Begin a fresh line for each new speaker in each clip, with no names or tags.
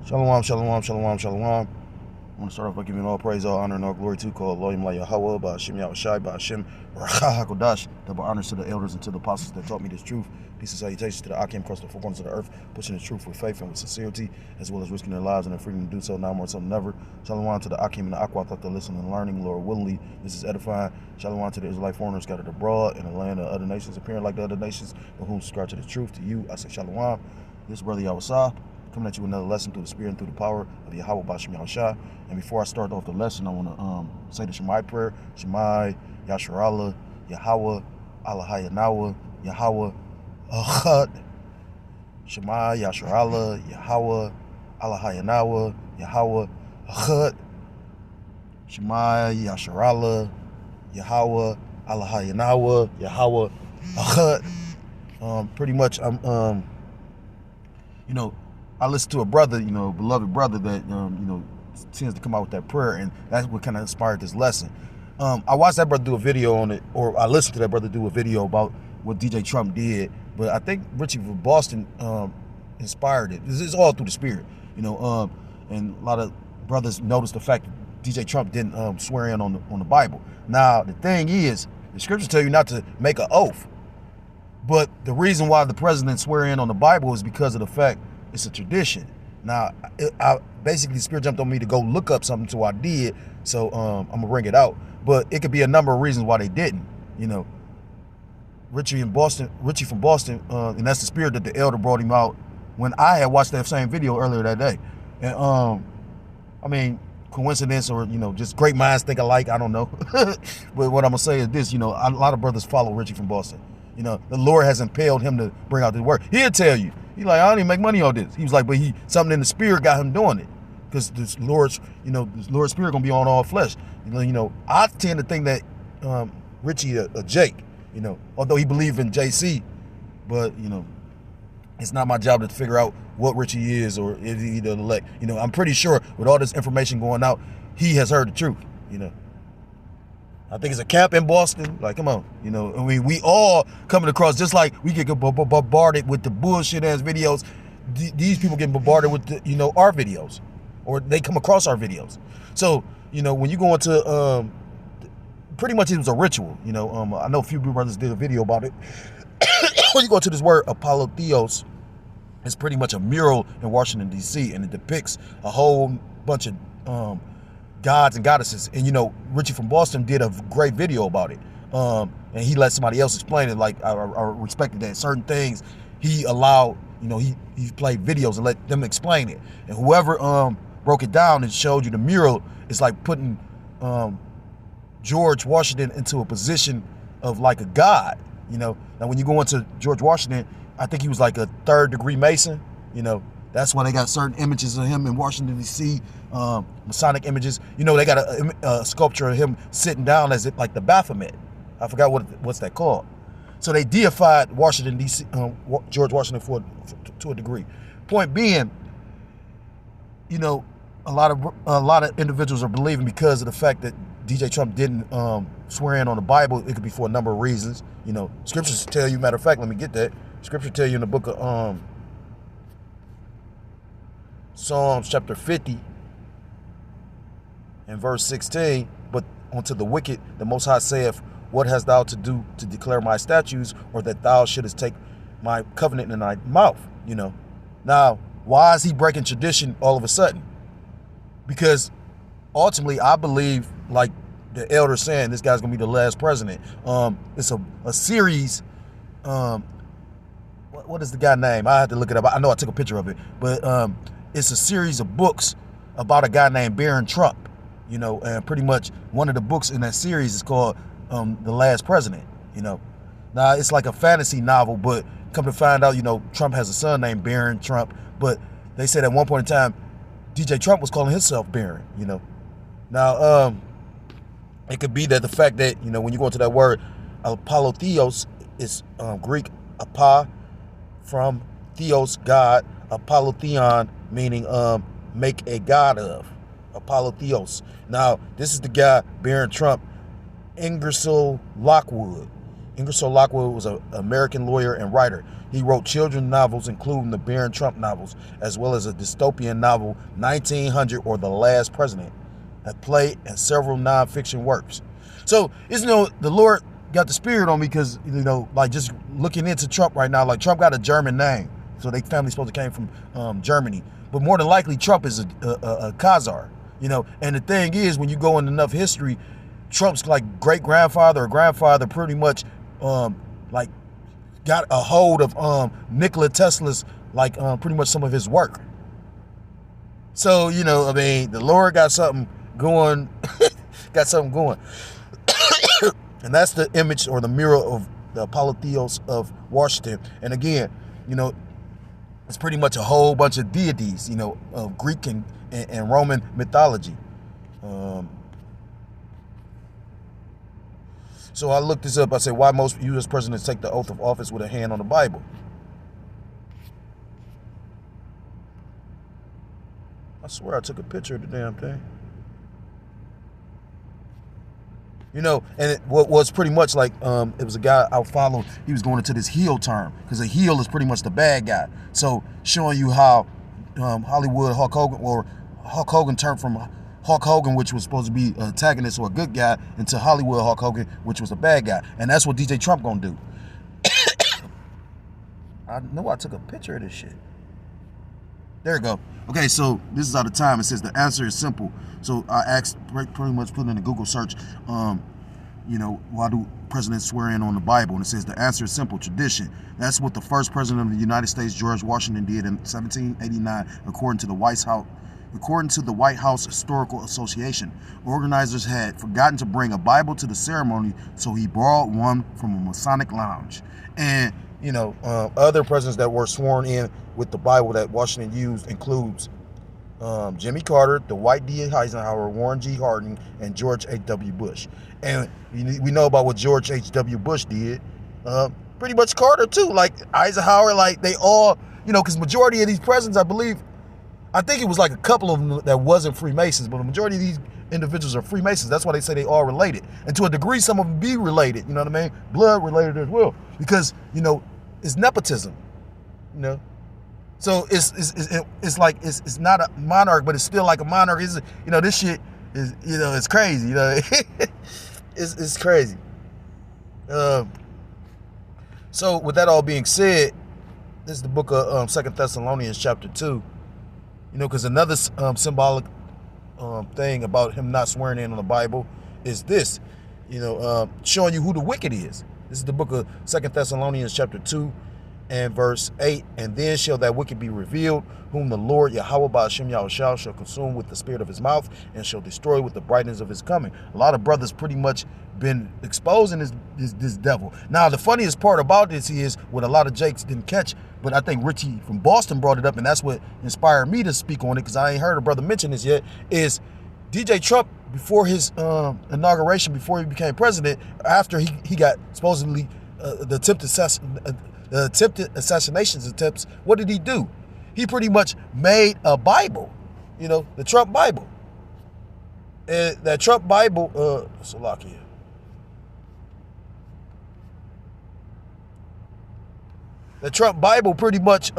Shalom, shalom, shalom, shalom. I want to start off by giving all praise, all honor, and all glory to call Elohim La Yahweh, by Hashem Yahushai, by Hashem Rachah HaKodash. Double honors to the elders and to the apostles that taught me this truth. Peace and salutations to the Akim across the four corners of the earth, pushing the truth with faith and with sincerity, as well as risking their lives and their freedom to do so now more so than ever. Shalom to the Akim and the Aqua, thought to listen and learning, Lord willingly. This is edifying. Shalom to the Israelite foreigners scattered abroad in the land of other nations, appearing like the other nations, but whom subscribe to the truth. To you, I say Shalom. This is Brother Yahweh coming at you with another lesson through the Spirit and through the power of Yahweh Bashem Yahushua. And before I start off the lesson, I want to say the Shemai prayer. Shemai, Yasharallah, Yahweh, Allahayanawa, Yahweh, Achad. Shemai, Yasharallah, Yahweh, Allahayanawa, Yahweh, Achad. Shemai, Yasharallah, Yahweh, Allahayanawa, Yahweh, Achad. Pretty much, I listened to a brother, beloved brother that, tends to come out with that prayer, and that's what kind of inspired this lesson. I watched that brother do a video on it, or I listened to that brother do a video about what DJ Trump did, but I think Richie from Boston inspired it. This is all through the Spirit, and a lot of brothers noticed the fact that DJ Trump didn't swear in on the Bible. Now, the thing is, the scriptures tell you not to make an oath, but the reason why the president swear in on the Bible is because of the fact it's a tradition. Now, basically, the Spirit jumped on me to go look up something, so I did. So I'm gonna bring it out. But it could be a number of reasons why they didn't. Richie from Boston, and that's the spirit that the elder brought him out when I had watched that same video earlier that day. And coincidence or just great minds think alike. I don't know. But what I'm gonna say is this: a lot of brothers follow Richie from Boston. The Lord has impelled him to bring out this word. He'll tell you. He's like, I don't even make money on this. He was like, but something in the spirit got him doing it. Because this Lord's spirit gonna be on all flesh. I tend to think that Richie a Jake, although he believed in JC, but it's not my job to figure out what Richie is or is he the elect. I'm pretty sure with all this information going out, he has heard the truth, I think it's a camp in Boston. Like, come on, we all coming across, just like we get bombarded with the bullshit ass videos. These people get bombarded with the, our videos, or they come across our videos. So, when you go into, pretty much it was a ritual. I know a few brothers did a video about it. When you go to this word apolotheos, it's pretty much a mural in Washington D.C. and it depicts a whole bunch of gods and goddesses, and Richie from Boston did a great video about it, and he let somebody else explain it. Like, I respected that. Certain things he allowed, he played videos and let them explain it, and whoever broke it down and showed you the mural, it's like putting George Washington into a position of like a god. Now when you go into George Washington, I think he was like a 3rd degree Mason. That's why they got certain images of him in Washington, D.C., Masonic images. They got a sculpture of him sitting down as if like the Baphomet. I forgot what's that called. So they deified Washington, D.C., George Washington to a degree. Point being, a lot of individuals are believing because of the fact that DJ Trump didn't swear in on the Bible. It could be for a number of reasons. Scriptures tell you, matter of fact, let me get that. Scripture tell you in the book of Psalms chapter 50 and verse 16, but unto the wicked the Most High saith, what hast thou to do to declare my statutes, or that thou shouldest take my covenant in thy mouth? Now, why is he breaking tradition all of a sudden? Because ultimately, I believe, like the elder saying, this guy's gonna be the last president. It's a series. What is the guy's name? I have to look it up. I know I took a picture of it, but it's a series of books about a guy named Barron Trump, and pretty much one of the books in that series is called The Last President, Now, it's like a fantasy novel, but come to find out, Trump has a son named Barron Trump, but they said at one point in time, DJ Trump was calling himself Barron, Now, it could be that the fact that, when you go into that word, apolotheos, is Greek apa, from theos, God, apolotheon, meaning make a god of, apolotheos. Now, this is the guy, Barron Trump, Ingersoll Lockwood. Ingersoll Lockwood was an American lawyer and writer. He wrote children's novels, including the Barron Trump novels, as well as a dystopian novel, 1900 or The Last President, a play, and several nonfiction works. So, the Lord got the spirit on me because, like just looking into Trump right now, like Trump got a German name. So they family supposed to came from Germany. But more than likely, Trump is a Khazar, And the thing is, when you go in enough history, Trump's like great-grandfather or grandfather pretty much like got a hold of Nikola Tesla's pretty much some of his work. So, the Lord got something going, and that's the image or the mirror of the Apotheos of Washington. And again, it's pretty much a whole bunch of deities, of Greek and Roman mythology. So I looked this up. I said, why most U.S. presidents take the oath of office with a hand on the Bible? I swear I took a picture of the damn thing. And what was pretty much like, it was a guy I followed. He was going into this heel term because a heel is pretty much the bad guy. So showing you how Hollywood Hulk Hogan turned from Hulk Hogan, which was supposed to be an antagonist or a good guy, into Hollywood Hulk Hogan, which was a bad guy. And that's what DJ Trump gonna do. I know I took a picture of this shit. There we go. Okay, so this is out of time. It says the answer is simple. So I asked, pretty much put in a Google search, why do presidents swear in on the Bible? And it says the answer is simple: tradition. That's what the first president of the United States, George Washington, did in 1789, according to the White House Historical Association. Organizers had forgotten to bring a Bible to the ceremony, so he borrowed one from a Masonic lounge. And other presidents that were sworn in with the Bible that Washington used includes Jimmy Carter, Dwight D. Eisenhower, Warren G. Harding, and George H.W. Bush. And we know about what George H.W. Bush did. Pretty much Carter too, like Eisenhower, like they all, because majority of these presidents, I think it was like a couple of them that wasn't Freemasons, but the majority of these individuals are Freemasons. That's why they say they all related. And to a degree, some of them be related, you know what I mean? Blood related as well. Because, it's nepotism, So it's like, it's not a monarch, but it's still like a monarch. It's, this shit is, it's crazy, it's crazy. So with that all being said, this is the book of 2 Thessalonians chapter 2. Because another symbolic thing about him not swearing in on the Bible is this, showing you who the wicked is. This is the book of 2 Thessalonians chapter 2 and verse 8. And then shall that wicked be revealed, whom the Lord Yahweh Ba'ashem Yahushua shall consume with the spirit of his mouth and shall destroy with the brightness of his coming. A lot of brothers pretty much been exposing this devil. Now, the funniest part about this is what a lot of Jakes didn't catch, but I think Richie from Boston brought it up, and that's what inspired me to speak on it, because I ain't heard a brother mention this yet, is DJ Trump, before his inauguration, before he became president, after he got supposedly the attempted assassinations attempts, what did he do? He pretty much made a Bible, the Trump Bible. And that Trump Bible, Salakia. The Trump Bible pretty much,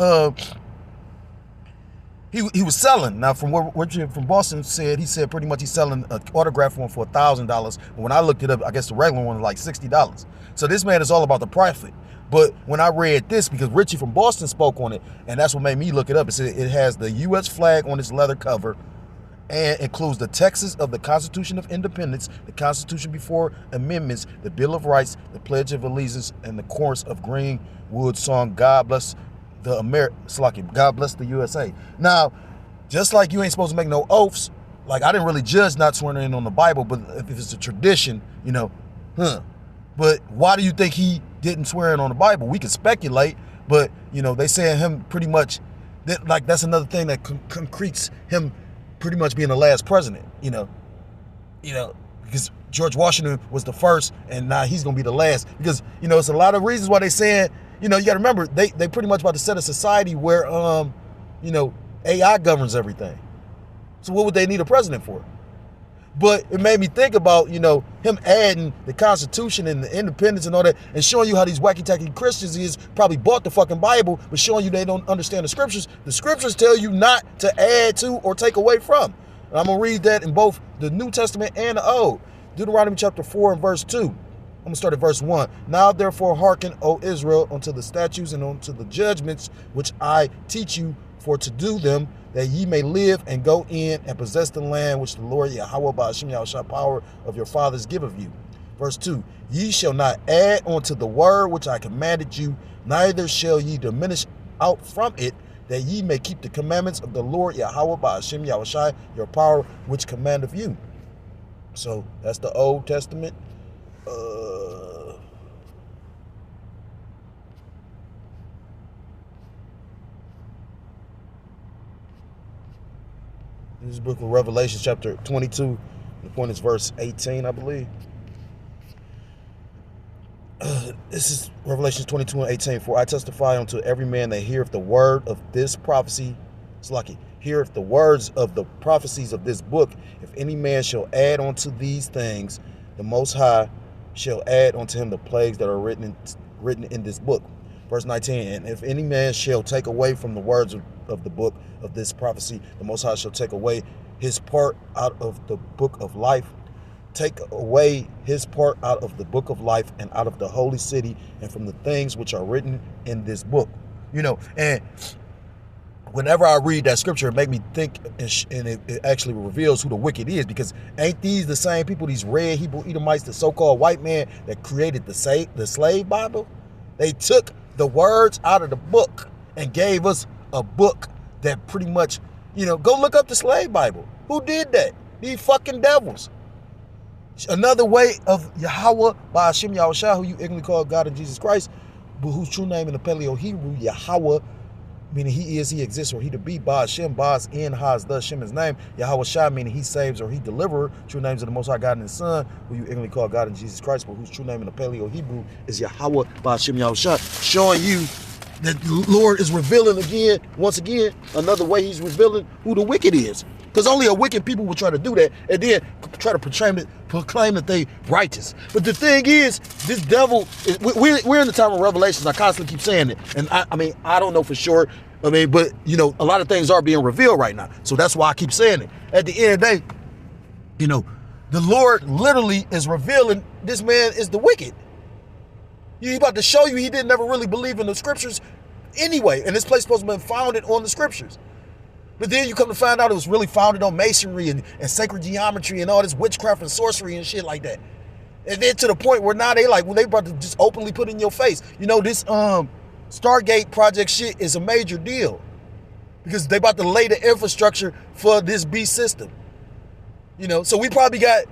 he was selling. Now, from what Richard from Boston said, he said pretty much he's selling an autographed one for $1,000. But when I looked it up, I guess the regular one was like $60. So this man is all about the profit. But when I read this, because Richie from Boston spoke on it, and that's what made me look it up, it said it has the U.S. flag on its leather cover and includes the texts of the Constitution of Independence, the Constitution before amendments, the Bill of Rights, the Pledge of Allegiance, and the chorus of Greenwood's song, God Bless God Bless the USA. Now, just like you ain't supposed to make no oaths, like I didn't really judge not swearing in on the Bible, but if it's a tradition, But why do you think he didn't swear in on the Bible? We can speculate, but, they saying him pretty much, that's another thing that concretes him pretty much being the last president, because George Washington was the first, and now he's going to be the last. Because, it's a lot of reasons why they saying, you got to remember, they pretty much about to set a society where, AI governs everything. So what would they need a president for? But it made me think about, him adding the Constitution and the independence and all that, and showing you how these wacky-tacky Christians is probably bought the fucking Bible, but showing you they don't understand the scriptures. The scriptures tell you not to add to or take away from. And I'm going to read that in both the New Testament and the Old. Deuteronomy chapter 4 and verse 2. I'm going to start at verse 1. Now therefore hearken, O Israel, unto the statutes and unto the judgments which I teach you for to do them, that ye may live and go in and possess the land which the Lord Yahweh Ba'ashem Yahushua power of your fathers giveth you. Verse 2, ye shall not add unto the word which I commanded you, neither shall ye diminish out from it, that ye may keep the commandments of the Lord Yahweh Ba'ashem Yahushua your power which commandeth you. So that's the Old Testament. This is the book of Revelation, chapter 22. The point is verse 18, I believe. This is Revelation 22 and 18. For I testify unto every man that heareth the word of this prophecy. It's lucky. Heareth the words of the prophecies of this book. If any man shall add unto these things, the Most High shall add unto him the plagues that are written in this book. Verse 19, and if any man shall take away from the words of the book of this prophecy, the Most High shall take away his part out of the book of life. Take away his part out of the book of life and out of the holy city and from the things which are written in this book. And whenever I read that scripture, it makes me think, and it actually reveals who the wicked is, because ain't these the same people, these red Hebrew Edomites, the so-called white man that created the slave Bible? They took the words out of the book and gave us a book that pretty much, go look up the slave Bible. Who did that? These fucking devils. Another way of Yahweh Ba'ashem Yahushua, who you ignorantly call God and Jesus Christ, but whose true name in the Paleo Hebrew, Yahweh, meaning he is, he exists, or he to be, Ba'ashem, Ba'as, in, Haz, the Shem, his name, Yahweh Shah, meaning he saves or he deliverer, true names of the Most High God and his Son, who you ignorantly call God and Jesus Christ, but whose true name in the Paleo Hebrew is Yahweh Ba'ashem Yahushua, showing you that the Lord is revealing once again, another way he's revealing who the wicked is. Because only a wicked people will try to do that and then try to proclaim that they righteous. But the thing is, this devil, we're in the time of Revelations. I constantly keep saying it. And I don't know for sure. But, a lot of things are being revealed right now. So that's why I keep saying it. At the end of the day, the Lord literally is revealing this man is the wicked. He's about to show you he didn't never really believe in the scriptures anyway. And this place is supposed to be founded on the scriptures. But then you come to find out it was really founded on masonry and sacred geometry and all this witchcraft and sorcery and shit like that. And then to the point where now they about to just openly put in your face. This Stargate project shit is a major deal. Because they about to lay the infrastructure for this beast system. So we probably got,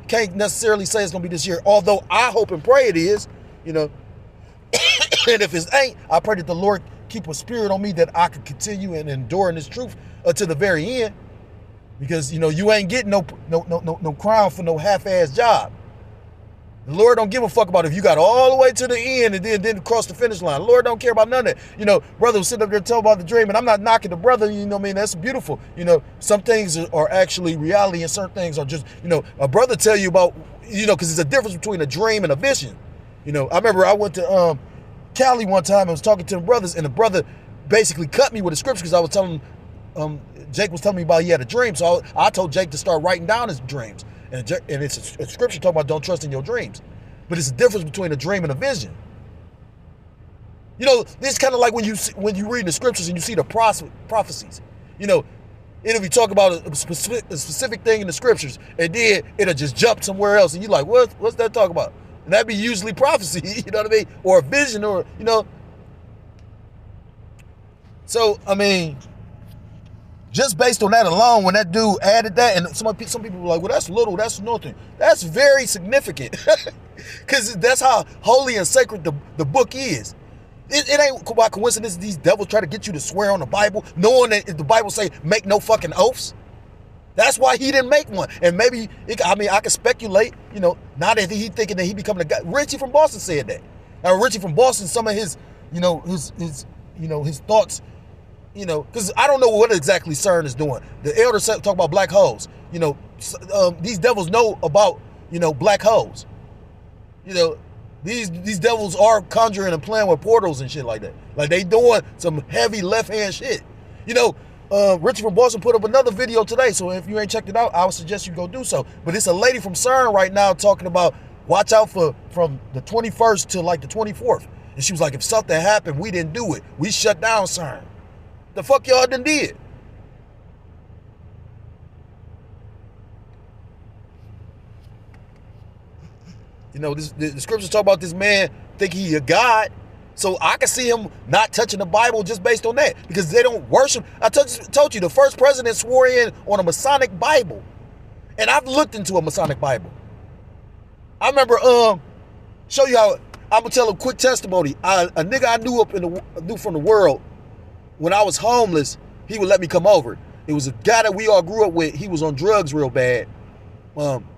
can't necessarily say it's going to be this year. Although I hope and pray it is, and if it ain't, I pray that the Lord keep a spirit on me that I can continue and endure in this truth to the very end, because you ain't getting no crown for no half-ass job. The Lord don't give a fuck about if you got all the way to the end and then cross the finish line. The Lord don't care about none of that. Brother was sitting up there telling about the dream, and I'm not knocking the brother. That's beautiful. Some things are actually reality, and certain things are just a brother tell you about because there's a difference between a dream and a vision. I remember I went to Cali one time. I was talking to the brothers, and the brother basically cut me with a scripture because I was telling Jake was telling me about he had a dream. So I told Jake to start writing down his dreams, and it's a scripture talking about don't trust in your dreams. But it's a difference between a dream and a vision. This kind of like when you read the scriptures and you see the prophecies. It'll be talking about a specific thing in the scriptures, and then it'll just jump somewhere else, and you're like, what's that talking about? And that'd be usually prophecy, you know what I mean? Or a vision, or, So, just based on that alone, when that dude added that, and some people were like, well, that's little, that's nothing. That's very significant. Because that's how holy and sacred the book is. It ain't by coincidence these devils try to get you to swear on the Bible, knowing that if the Bible say, make no fucking oaths. That's why he didn't make one. And maybe, I could speculate, now that he thinking that he becoming a guy. Richie from Boston said that. Now, Richie from Boston, some of his, his thoughts, because I don't know what exactly CERN is doing. The elders talk about black holes. You know, these devils know about, you know, black holes. You know, these devils are conjuring and playing with portals and shit like that. Like, they doing some heavy left-hand shit. You know, Richie from Boston put up another video today, so if you ain't checked it out, I would suggest you go do so. But it's a lady from CERN right now talking about watch out for from the 21st to like the 24th. And she was like, if something happened, we didn't do it. We shut down CERN. The fuck y'all done did? You know, the scriptures talk about this man think he a god. So I can see him not touching the Bible just based on that, because they don't worship. I told you, the first president swore in on a Masonic Bible. And I've looked into a Masonic Bible. I remember, show you how, I'm going to tell a quick testimony. A nigga I knew from the world, when I was homeless, he would let me come over. It was a guy that we all grew up with. He was on drugs real bad.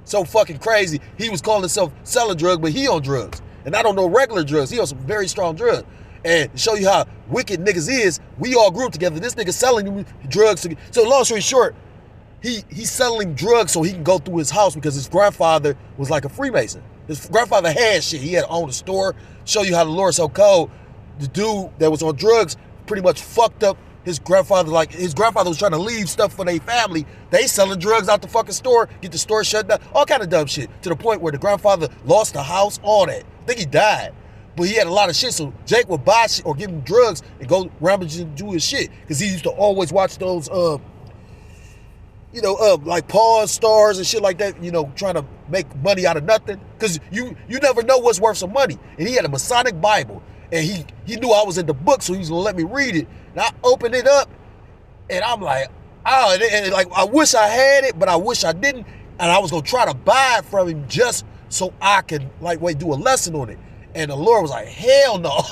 So fucking crazy. He was calling himself selling drugs, but he on drugs. And I don't know regular drugs. He on some very strong drugs. And to show you how wicked niggas is, we all grew up together. This nigga selling drugs. So long story short, he's selling drugs so he can go through his house because his grandfather was like a Freemason. His grandfather had shit. He had owned a store. Show you how the Lord so cold. The dude that was on drugs pretty much fucked up his grandfather. Like, his grandfather was trying to leave stuff for their family. They selling drugs out the fucking store, get the store shut down, all kind of dumb shit, to the point where the grandfather lost the house, all that. I think he died, but he had a lot of shit. So Jake would buy shit or give him drugs and go rummaging and do his shit, because he used to always watch those, like Pawn Stars and shit like that. You know, trying to make money out of nothing, because you never know what's worth some money. And he had a Masonic Bible, and he knew I was in the book, so he was gonna let me read it. And I opened it up, and I'm like, oh, and like, I wish I had it, but I wish I didn't. And I was gonna try to buy it from him just so I could do a lesson on it. And the Lord was like, hell no.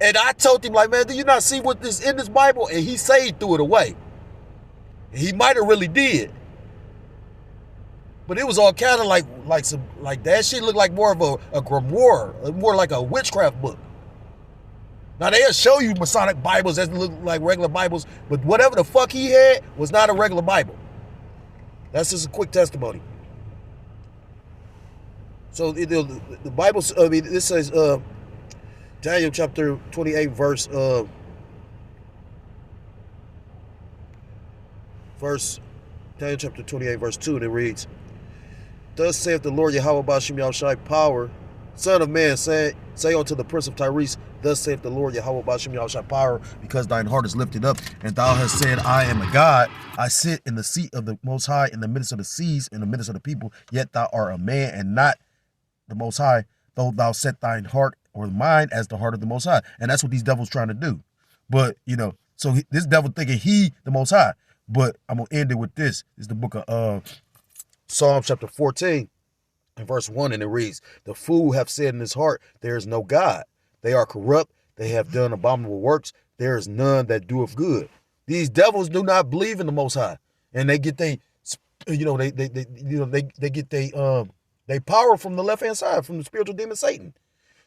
And I told him, like, man, do you not see what is in this Bible? And he said he threw it away. He might have really did. But it was all kind of like that shit looked like more of a grimoire, more like a witchcraft book. Now, they'll show you Masonic Bibles that look like regular Bibles, but whatever the fuck he had was not a regular Bible. That's just a quick testimony. So the Bible, this says Daniel chapter 28 Daniel chapter 28 verse 2, and it reads, thus saith the Lord Yahweh Bashim Yahushai power, Son of man, say unto the prince of Tyrese, thus saith the Lord Yahweh Bashim Yahushai power, because thine heart is lifted up, and thou hast said, I am a God. I sit in the seat of the Most High, in the midst of the seas, in the midst of the people. Yet thou art a man, and not the Most High, though thou set thine heart or mind as the heart of the Most High. And that's what these devils trying to do. But, you know, so this devil thinking he the Most High. But I'm going to end it with this. It's the book of Psalm chapter 14 and verse 1, and it reads, the fool hath said in his heart, there is no God. They are corrupt. They have done abominable works. There is none that doeth good. These devils do not believe in the Most High, and they get they get they power from the left hand side, from the spiritual demon Satan.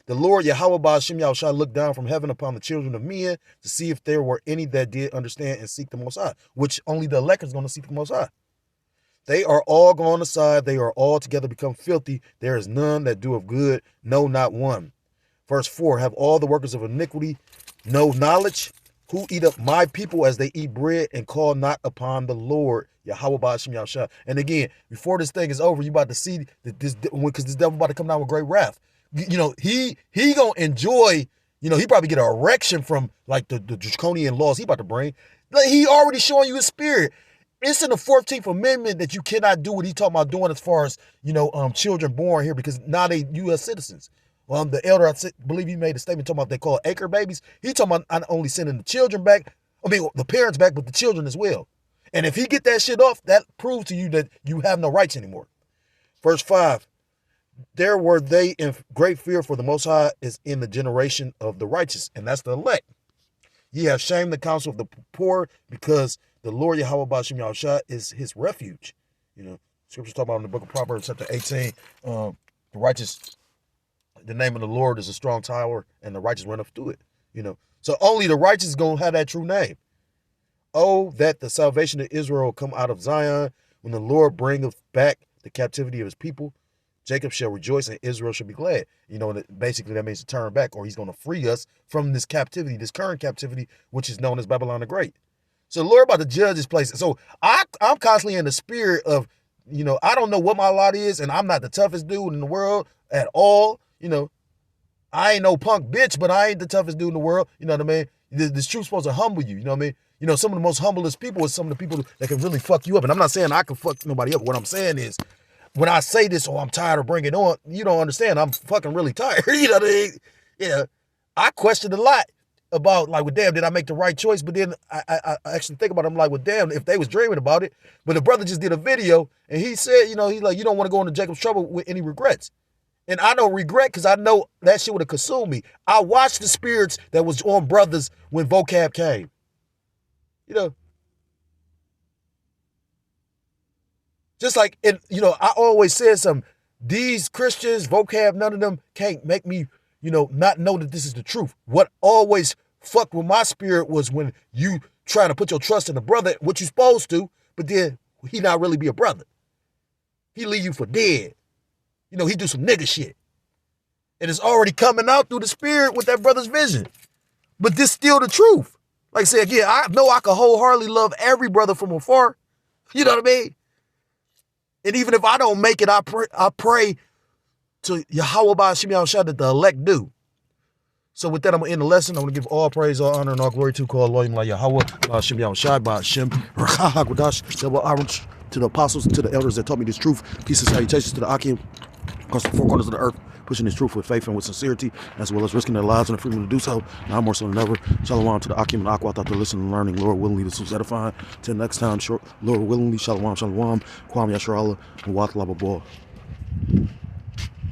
The Lord Yahweh Ba'ashem Yahushua looked down from heaven upon the children of men to see if there were any that did understand and seek the Most High, which only the elect is going to seek the Most High. They are all gone aside. They are all together become filthy. There is none that doeth good, no, not one. Verse 4, have all the workers of iniquity no knowledge, who eat up my people as they eat bread and call not upon the Lord Yahweh Ba'ashem Yahushua. And again, before this thing is over, you about to see that because this devil about to come down with great wrath. You know, he gonna enjoy, you know, he probably get an erection from like the draconian laws he about to bring. Like, he already showing you his spirit. It's in the 14th Amendment that you cannot do what he talking about doing as far as, you know, children born here, because now they U.S. citizens. The elder, I believe he made a statement talking about they call acre babies. He talking about not only sending the children back, the parents back, but the children as well. And if he get that shit off, that proves to you that you have no rights anymore. Verse 5, there were they in great fear, for the Most High is in the generation of the righteous, and that's the elect. Ye have shamed the counsel of the poor, because the Lord Yahweh Ba'ashem Yahushua is his refuge. You know, scripture talk about in the book of Proverbs chapter 18, the righteous, the name of the Lord is a strong tower, and the righteous run up through it. You know, so only the righteous is gonna have that true name. Oh, that the salvation of Israel will come out of Zion, when the Lord bringeth back the captivity of his people. Jacob shall rejoice and Israel shall be glad. You know, basically that means to turn back, or he's going to free us from this captivity, this current captivity, which is known as Babylon the Great. So the Lord about to judge this place. So I'm constantly in the spirit of, you know, I don't know what my lot is, and I'm not the toughest dude in the world at all. You know, I ain't no punk bitch, but I ain't the toughest dude in the world. You know what I mean? This truth's supposed to humble you. You know what I mean? You know, some of the most humblest people is some of the people that can really fuck you up. And I'm not saying I can fuck nobody up. What I'm saying is, when I say this, oh, I'm tired of bringing it on, you don't understand. I'm fucking really tired. You know what I mean? Yeah. I questioned a lot about, like, well, damn, did I make the right choice? But then I actually think about it. I'm like, well, damn, if they was dreaming about it. But the brother just did a video, and he said, you know, he's like, you don't want to go into Jacob's trouble with any regrets. And I don't regret, because I know that shit would have consumed me. I watched the spirits that was on brothers when vocab came. You know, just like, and you know, I always said something. These Christians, vocab, none of them can't make me, you know, not know that this is the truth. What always fucked with my spirit was when you trying to put your trust in a brother, what you supposed to, but then he not really be a brother. He leave you for dead. You know, he do some nigga shit. And it's already coming out through the spirit with that brother's vision. But this still the truth. Like I said, again, I know I can wholeheartedly love every brother from afar. You know what I mean? And even if I don't make it, I pray to Yahweh Ba'ashim Yahushua that the elect do. So with that, I'm going to end the lesson. I'm going to give all praise, all honor, and all glory to call Elohim La Yahweh Ba'ashim Yahushua Ba'ashim Rakha HaKodash Double Aaron, to the apostles, to the elders that taught me this truth. Peace and salutations to the Akim across the four corners of the earth, pushing this truth with faith and with sincerity, as well as risking their lives and the freedom to do so. Now more so than ever. Shalom to the Akim and Aqua, thought to listen and learning. Lord willingly, this was edifying. Till next time, Lord willingly, shalom, shalom, Kwam Yasharallah, and Wat Lababor.